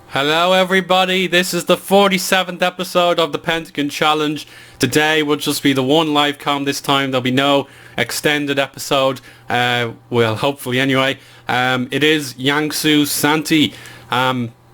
Hello everybody, this is the 47th episode of the Pentagon Challenge. Today will just be the one live com this time. There'll be no extended episode, well hopefully anyway. It is Jiangsu Santi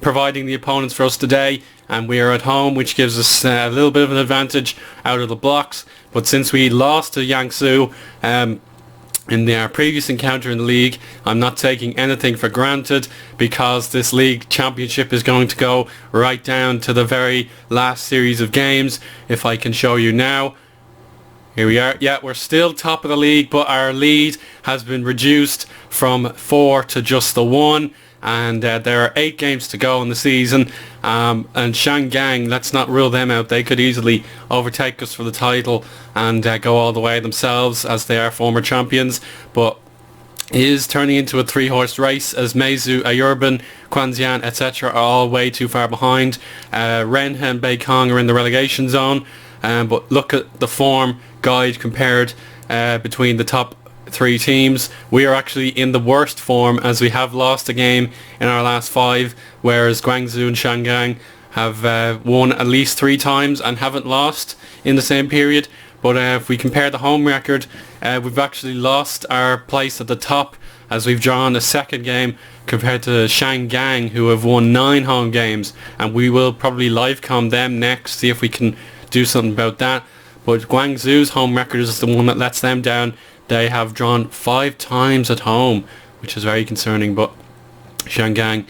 providing the opponents for us today, and we are at home, which gives us a little bit of an advantage out of the blocks. But since we lost to Jiangsu in our previous encounter in the league, I'm not taking anything for granted, because this league championship is going to go right down to the very last series of games. If I can show you now, here we are. Yeah, we're still top of the league, but our lead has been reduced from 4 to just the 1. And there are 8 games to go in the season, and Shangang, let's not rule them out. They could easily overtake us for the title and go all the way themselves, as they are former champions. But it is turning into a 3-horse race, as Meizu, Ayurban, Quanxian, etc. are all way too far behind. Renhe and Beikong are in the relegation zone, but look at the form guide compared between the top 3 teams. We are actually in the worst form, as we have lost a game in our last 5, whereas Guangzhou and Shanghai have won at least 3 times and haven't lost in the same period. But if we compare the home record, we've actually lost our place at the top, as we've drawn a second game compared to Shanghai, who have won 9 home games, and we will probably livecom them next, see if we can do something about that. But Guangzhou's home record is the one that lets them down. They have drawn 5 times at home, which is very concerning. But Shanghai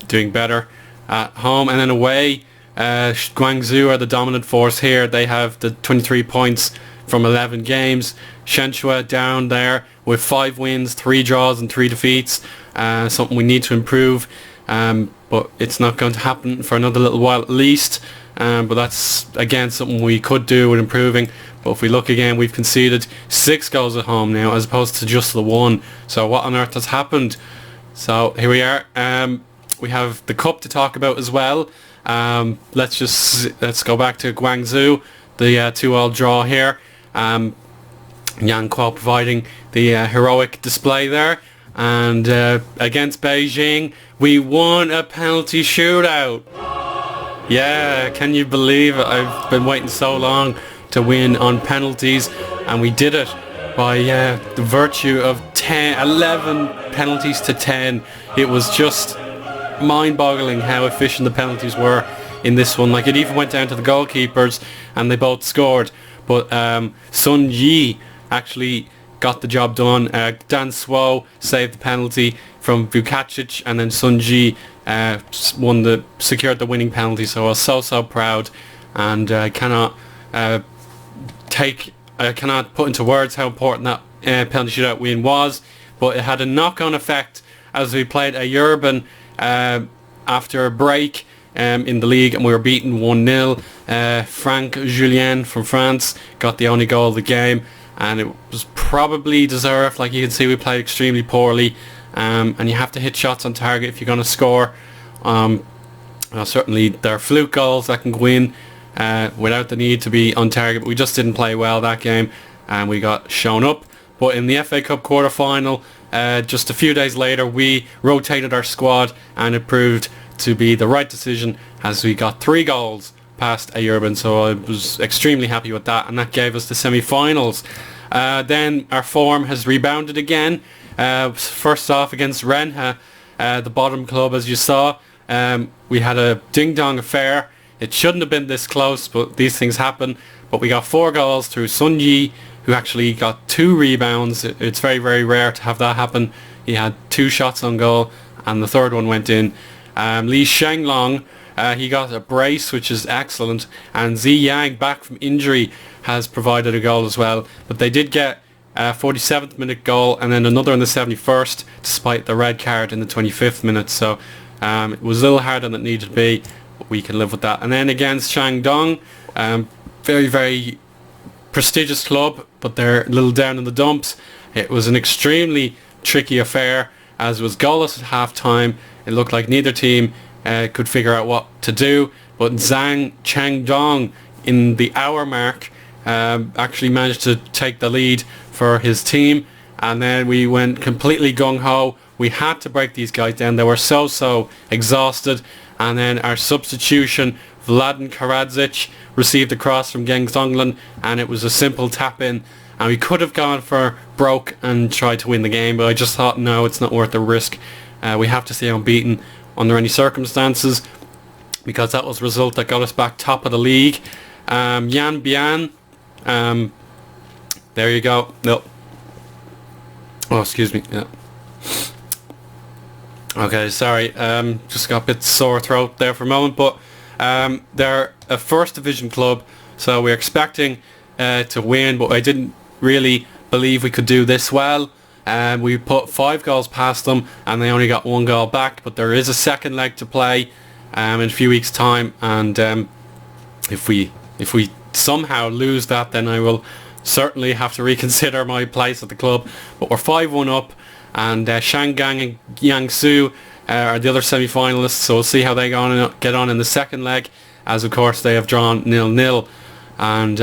doing better at home, and then away, Guangzhou are the dominant force here. They have the 23 points from 11 games. Shenhua down there with 5 wins, 3 draws and 3 defeats. Something we need to improve, but it's not going to happen for another little while at least. But that's again something we could do with improving. But if we look again, we've conceded 6 goals at home now, as opposed to just the 1. So what on earth has happened? So here we are. We have the cup to talk about as well. Let's go back to Guangzhou, the 2-all draw here. Yang Kuo providing the heroic display there. And against Beijing, we won a penalty shootout. Yeah, can you believe it? I've been waiting so long to win on penalties, and we did it by the virtue of 11 penalties to 10. It was just mind-boggling how efficient the penalties were in this one. Like, it even went down to the goalkeepers, and they both scored. But Sun Yi actually got the job done. Dan Suo saved the penalty from Vukacic, and then Sun Ji secured the winning penalty. So I was so proud, and I cannot put into words how important that penalty shootout win was. But it had a knock-on effect, as we played a Urban after a break in the league, and we were beaten 1-0. Frank Julien from France got the only goal of the game, and it was probably deserved. Like, you can see, we played extremely poorly, and you have to hit shots on target if you're going to score. Certainly there are fluke goals that can go in without the need to be on target, but we just didn't play well that game, and we got shown up. But in the FA Cup quarter-final, just a few days later, we rotated our squad, and it proved to be the right decision, as we got 3 goals past Ayurban. So I was extremely happy with that, and that gave us the semi-finals. Then our form has rebounded again. First off, against Renhe, the bottom club, as you saw. We had a ding-dong affair. It shouldn't have been this close, but these things happen. But we got 4 goals through Sun Yi, who actually got 2 rebounds. It's very, very rare to have that happen. He had 2 shots on goal, and the third one went in. Li Shenglong, he got a brace, which is excellent. And Zi Yang, back from injury, has provided a goal as well. But they did get a 47th minute goal, and then another in the 71st, despite the red card in the 25th minute. So it was a little harder than it needed to be, but we can live with that. And then against Shandong, very, very prestigious club, but they're a little down in the dumps. It was an extremely tricky affair, as it was goalless at half-time. It looked like neither team could figure out what to do, but Zhang Changdong in the hour mark actually managed to take the lead for his team, and then we went completely gung-ho We had to break these guys down. They were so exhausted. And then our substitution, Vladan Karadzic, received a cross from Geng Zonglin, and it was a simple tap in. And we could have gone for broke and tried to win the game, but I just thought, no, it's not worth the risk. We have to stay unbeaten under any circumstances, because that was the result that got us back top of the league. Yan Bian, there you go. No. Oh, excuse me. Yeah. Okay, sorry. Just got a bit sore throat there for a moment, but they're a first division club, so we're expecting to win, but I didn't really believe we could do this well. We put 5 goals past them, and they only got 1 goal back, but there is a second leg to play in a few weeks' time, and if we somehow lose that, then I will certainly have to reconsider my place at the club. But we're 5-1 up, and Shangang and Jiangsu are the other semi-finalists, so we'll see how they get on in the second leg, as of course they have drawn 0-0, and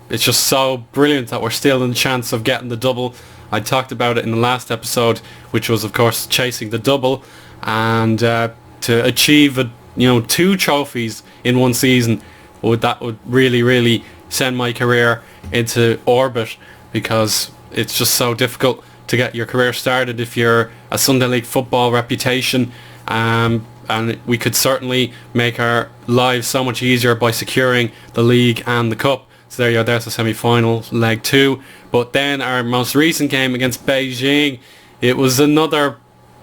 it's just so brilliant that we're still in the chance of getting the double. I talked about it in the last episode, which was of course chasing the double, and to achieve 2 trophies in one season, that would really send my career into orbit, because it's just so difficult to get your career started if you're a Sunday League football reputation, and we could certainly make our lives so much easier by securing the league and the cup. So there you go, there's the semi-final, leg 2. But then our most recent game against Beijing, it was another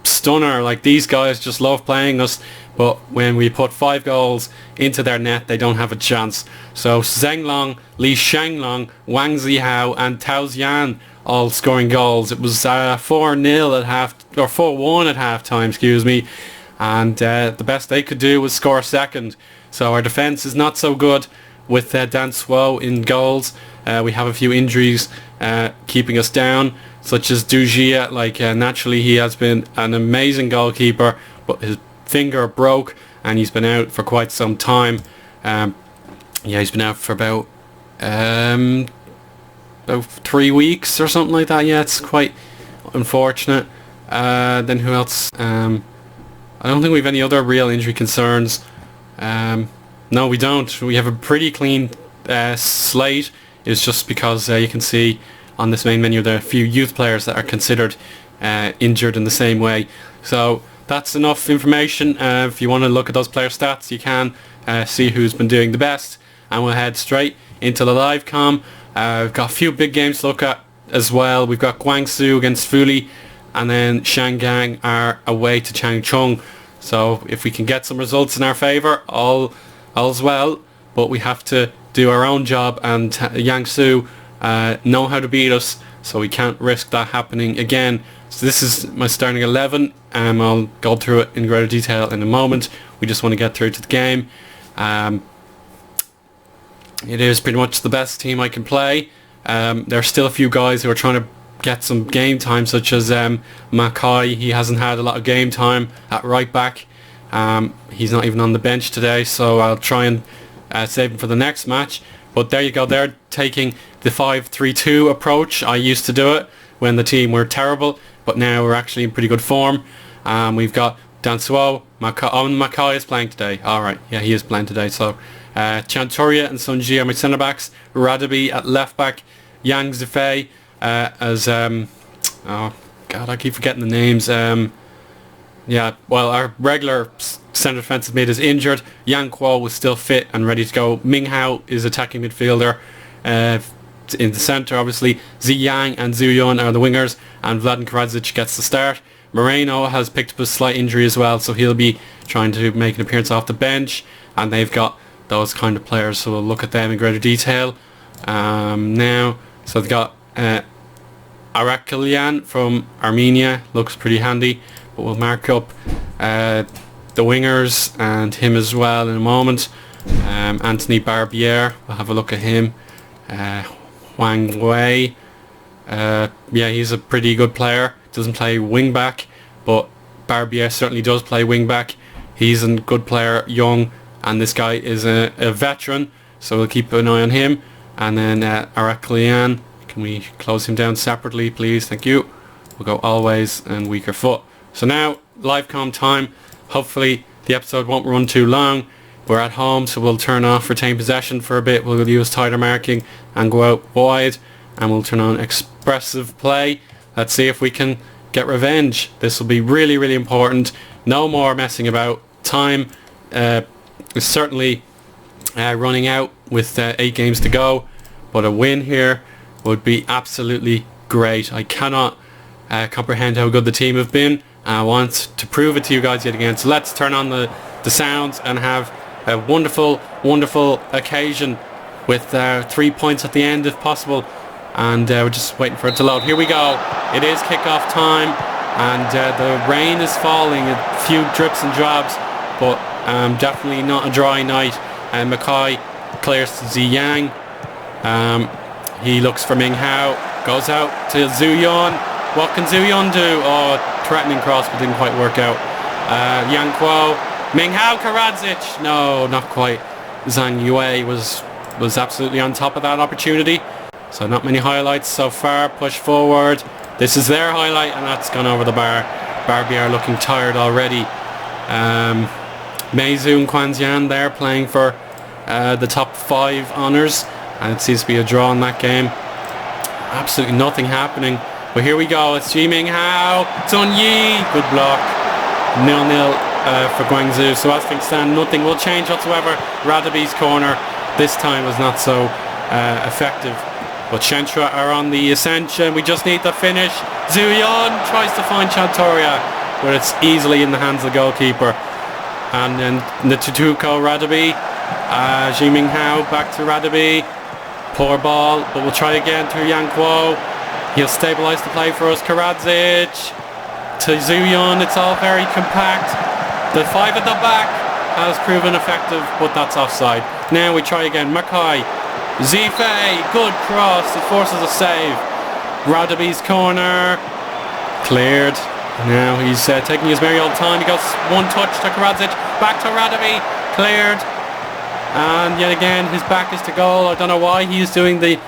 stunner. Like, these guys just love playing us, but when we put 5 goals into their net, they don't have a chance. So Zheng Long, Li Shenglong, Wang Zihao and Tao Xian all scoring goals. It was 4-0 at 4-1 at half time, excuse me, and the best they could do was score a second. So our defence is not so good with Dan Suo in goals. We have a few injuries keeping us down, such as Dujia. Naturally he has been an amazing goalkeeper, but his finger broke and he's been out for quite some time. He's been out for about 3 weeks or something like that. Yeah, it's quite unfortunate. Then who else? I don't think we have any other real injury concerns. No, we don't. We have a pretty clean slate. It's just because you can see on this main menu there are a few youth players that are considered injured in the same way. So that's enough information. If you want to look at those player stats, you can see who's been doing the best, and we'll head straight into the live com. We've got a few big games to look at as well. We've got Guangzhou against Fuli, and then Shangang are away to Changchun. So if we can get some results in our favour, all's well, but we have to do our own job, and Jiangsu know how to beat us, so we can't risk that happening again. So this is my starting 11. I'll go through it in greater detail in a moment. We just want to get through to the game. It is pretty much the best team I can play. There are still a few guys who are trying to get some game time, such as Mackay. He hasn't had a lot of game time at right back. He's not even on the bench today, so I'll try and save him for the next match. But there you go, they're taking the 5-3-2 approach. I used to do it when the team were terrible, but now we're actually in pretty good form. We've got Dansuo, Mackay is playing today. Alright, yeah, he is playing today. So Chantoria and Sunji are my centre backs. Radabi at left back. Yang Zifei as oh god, I keep forgetting the names. Our regular centre defensive mid is injured. Yang Kuo was still fit and ready to go. Ming Hao is attacking midfielder in the centre, obviously. Ziyang and Zhu Yun are the wingers, and Vladan Karadzic gets the start. Moreno has picked up a slight injury as well, so he'll be trying to make an appearance off the bench, and they've got those kind of players, so we'll look at them in greater detail now. So they've got Arakelian from Armenia, looks pretty handy, but we'll mark up the wingers and him as well in a moment. Anthony Barbier, we'll have a look at him. Wang Wei, he's a pretty good player. Doesn't play wing back, but Barbier certainly does play wing back. He's a good player, young, and this guy is a veteran, so we'll keep an eye on him. And then Arakelian, can we close him down separately, please? Thank you. We'll go always and weaker foot. So now, live comm time. Hopefully the episode won't run too long. We're at home, so we'll turn off retain possession for a bit. We'll use tighter marking and go out wide, and we'll turn on expressive play. Let's see if we can get revenge. This will be really, really important. No more messing about. Time is certainly running out with 8 games to go, but a win here would be absolutely great. I cannot comprehend how good the team have been. I want to prove it to you guys yet again. So let's turn on the sounds and have a wonderful, wonderful occasion with 3 points at the end if possible. And we're just waiting for it to load. Here we go. It is kickoff time, and the rain is falling. A few drips and drabs, but definitely not a dry night. And Mackay clears to Ziyang. He looks for Ming Hao. Goes out to Zhu Yun. What can Zhu Yun do? Oh, threatening cross, but didn't quite work out. Yang Kuo. Ming Hao, Karadzic. No, not quite. Zhang Yue was absolutely on top of that opportunity. So not many highlights so far. Push forward. This is their highlight, and that's gone over the bar. Barbier looking tired already. Meizu and Quanzian there playing for the top 5 honours, and it seems to be a draw in that game. Absolutely nothing happening. But here we go. It's Ji Ming Hao. Sun Yi. Good block. 0-0 for Guangzhou. So as things stand, nothing will change whatsoever. Radabi's corner this time was not so effective. But Shentra are on the ascension. We just need the finish. Zhu Yun tries to find Chantoria, but it's easily in the hands of the goalkeeper. And then Natutuko Radabi. Ji Ming Hao back to Radabi. Poor ball, but we'll try again to Yang Kuo. He'll stabilise the play for us. Karadzic to Zhu Yun. It's all very compact. The 5 at the back has proven effective, but that's offside. Now we try again. Mackay. Zifei. Good cross. It forces a save. Radabi's corner. Cleared. Now he's taking his merry old time. He goes one touch to Karadzic. Back to Radabi. Cleared. And yet again his back is to goal. I don't know why he's doing the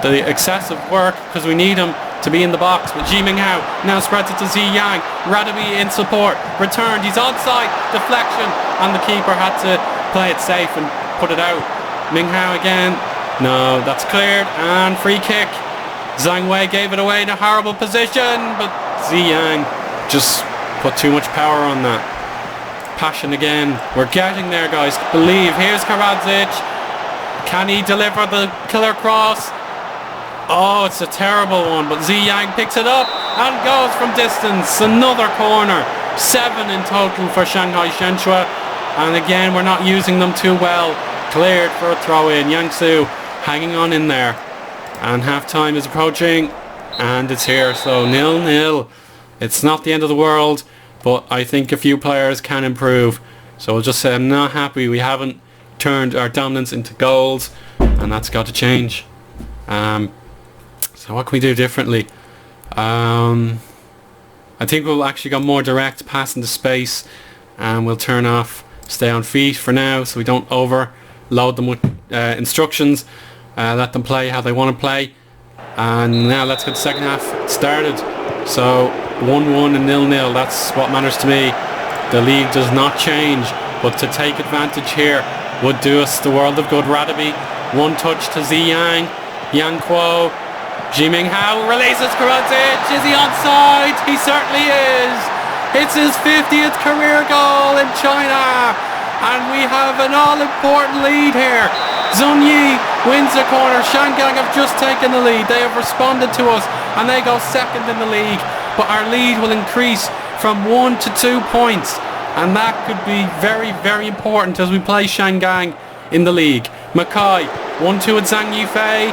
excessive work, because we need him to be in the box. But Ji Ming Hao now spreads it to Ziyang. Radabi in support. Returned. He's onside. Deflection. And the keeper had to play it safe and put it out. Ming Hao again. No, that's cleared. And free kick. Zhang Wei gave it away in a horrible position, but Ziyang just put too much power on that. Passion again. We're getting there, guys. Believe. Here's Karadzic. Can he deliver the killer cross? Oh, it's a terrible one, but Ziyang picks it up and goes from distance. Another corner. 7 in total for Shanghai Shenhua. And again, we're not using them too well. Cleared for a throw in. Jiangsu hanging on in there. And half time is approaching, and it's here. So 0-0. It's not the end of the world, but I think a few players can improve. So we'll just say I'm not happy we haven't turned our dominance into goals, and that's got to change. So what can we do differently? I think we'll actually go more direct, pass into space, and we'll turn off stay on feet for now, so we don't overload them with instructions. Let them play how they want to play. And now let's get the second half started. So 1-1 and 0-0, that's what matters to me. The league does not change, but to take advantage here would do us the world of good. Radabi, one touch to Ziyang. Yang Kuo. Ji Ming Hao releases Karadzic. Is he onside? He certainly is. It's his 50th career goal in China. And we have an all-important lead here. Sun Yi wins the corner. Shanghai have just taken the lead. They have responded to us, and they go second in the league. But our lead will increase from 1 to 2 points, and that could be very, very important as we play Shanghai in the league. Mackay 1-2 at Zhang Yifei.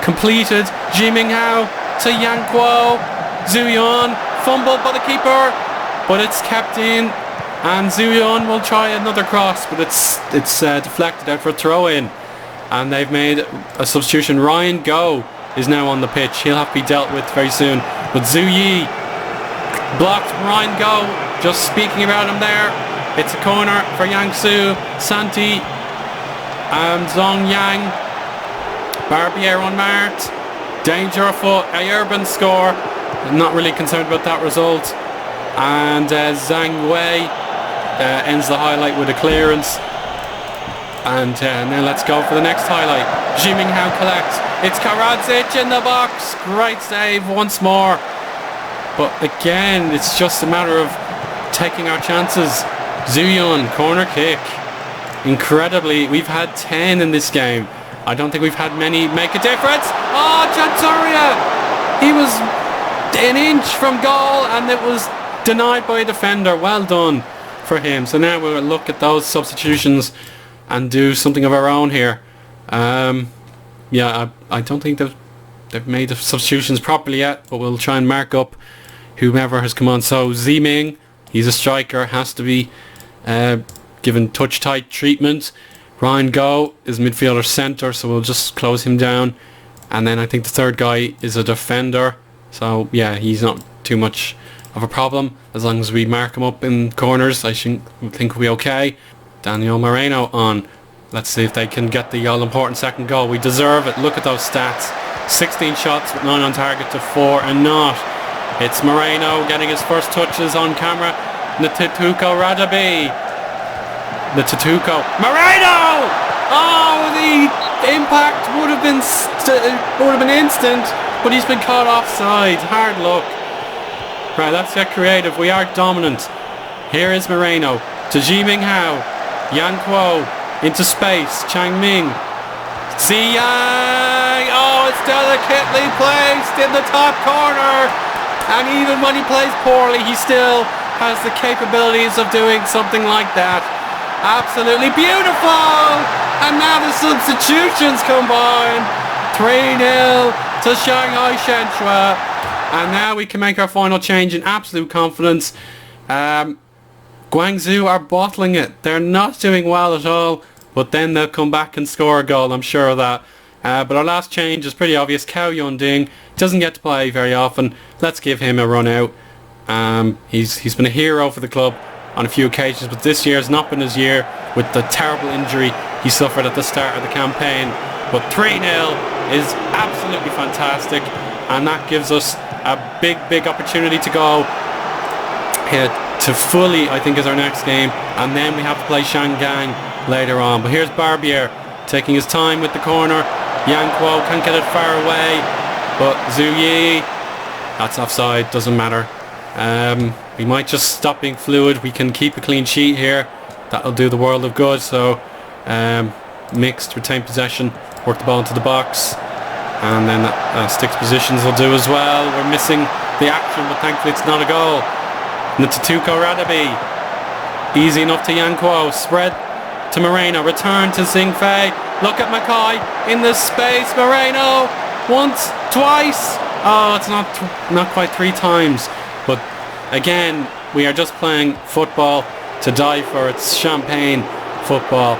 Completed. Ji Ming Hao to Yang Kuo. Zhu Yun fumbled by the keeper, but it's kept in. And Zhu Yun will try another cross, but it's deflected out for a throw-in. And they've made a substitution. Ryan Go is now on the pitch. He'll have to be dealt with very soon. But Zhu Yi blocked Ryan Go. Just speaking about him there. It's a corner for Jiangsu. Santi and Zhong Yang. Barbier unmarked. Danger afoot. A urban score. I'm not really concerned about that result. And Zhang Wei ends the highlight with a clearance. And now let's go for the next highlight. Zhu Minghao collects. It's Karadzic in the box. Great save once more. But again, it's just a matter of taking our chances. Zhu Yun, corner kick. Incredibly, we've had 10 in this game. I don't think we've had many make a difference. Oh, Chanturia! He was an inch from goal and it was denied by a defender. Well done for him. So now we'll look at those substitutions and do something of our own here. Yeah, I don't think they've made the substitutions properly yet, but we'll try and mark up whomever has come on. So Ziming, he's a striker, has to be given touch-tight treatment. Ryan Go is midfielder centre, so we'll just close him down. And then I think the third guy is a defender. So yeah, he's not too much of a problem. As long as we mark him up in corners, I think we'll be okay. Daniel Moreno on. Let's see if they can get the all-important second goal. We deserve it. Look at those stats. 16 shots with 9 on target to 4 and not. It's Moreno getting his first touches on camera. Natatuko Radabi. Natatuko. Moreno! Oh, the impact would have been instant, but he's been caught offside. Hard luck. Right, let's get creative. We are dominant. Here is Moreno to Zhu Minghao. Yan Kuo into space. Chang Ming. Ziyang. Oh, it's delicately placed in the top corner. And even when he plays poorly, he still has the capabilities of doing something like that. Absolutely beautiful. And now the substitutions combine. 3-0 to Shanghai Shenhua. And now we can make our final change in absolute confidence. Guangzhou are bottling it. They're not doing well at all, but then they'll come back and score a goal, I'm sure of that. But our last change is pretty obvious. Cao Yunding doesn't get to play very often. Let's give him a run out. He's been a hero for the club on a few occasions, but this year has not been his year with the terrible injury he suffered at the start of the campaign. But 3-0 is absolutely fantastic, and that gives us a big opportunity to go here to Fully, I think, is our next game, and then we have to play Shangang later on. But here's Barbier taking his time with the corner. Yang Kuo can't get it far away, but Zhu Yi, that's offside, doesn't matter. We might just stop being fluid. We can keep a clean sheet here. That'll do the world of good. So mixed, retain possession, work the ball into the box, and then sticks positions will do as well. We're missing the action, but thankfully it's not a goal. Natatuko Radabi, easy enough to Yan Kuo, spread to Moreno, return to Xing Fei. Look at Mackay in the space. Moreno once, twice. Oh, it's not quite 3 times, but again, we are just playing football to die for. It's champagne football.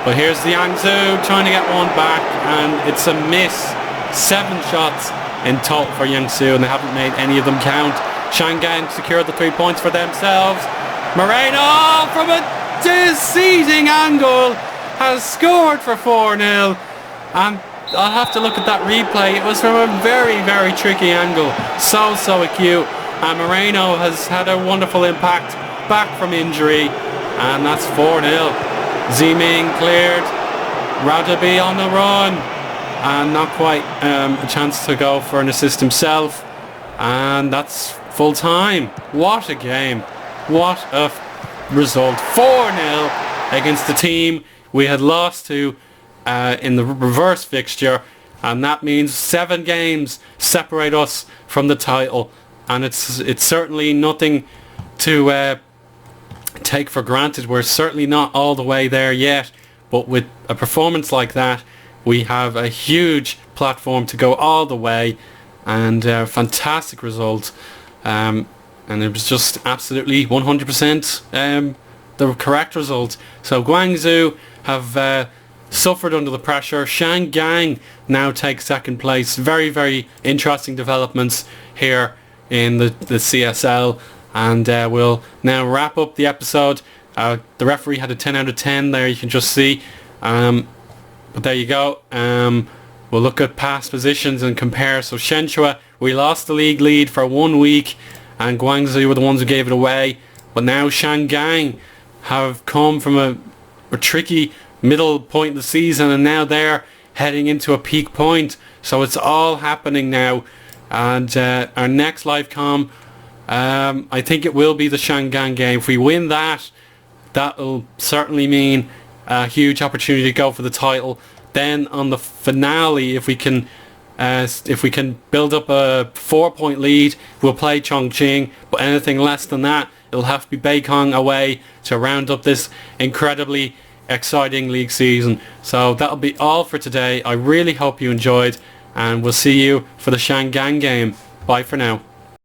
But here's the Jiangsu trying to get one back, and it's a miss. 7 shots in total for Jiangsu, and they haven't made any of them count. Shanghai secured the 3 points for themselves. Moreno from a deceiving angle has scored for 4-0, and I'll have to look at that replay. It was from a very tricky angle, so acute, and Moreno has had a wonderful impact back from injury, and that's 4-0. Ziming cleared, Radabi on the run, and not quite a chance to go for an assist himself, and that's full time. What a game, what a result. 4-0 against the team we had lost to in the reverse fixture, and that means 7 games separate us from the title, and it's certainly nothing to take for granted. We're certainly not all the way there yet, but with a performance like that, we have a huge platform to go all the way, and a fantastic result. And it was just absolutely 100% the correct result. So Guangzhou have suffered under the pressure. Shanghai now takes second place. Very interesting developments here in the CSL, and we'll now wrap up the episode. The referee had a 10 out of 10 there, you can just see, but there you go. We'll look at past positions and compare. So Shenhua, we lost the league lead for 1 week, and Guangzhou were the ones who gave it away. But now Shanghai have come from a tricky middle point of the season, and now they're heading into a peak point. So it's all happening now. And our next live com, I think it will be the Shanghai game. If we win that, that'll certainly mean a huge opportunity to go for the title. Then on the finale, if we can build up a 4-point lead, we'll play Chongqing. But anything less than that, it'll have to be Beikong away to round up this incredibly exciting league season. So that'll be all for today. I really hope you enjoyed, and we'll see you for the Shanghai game. Bye for now.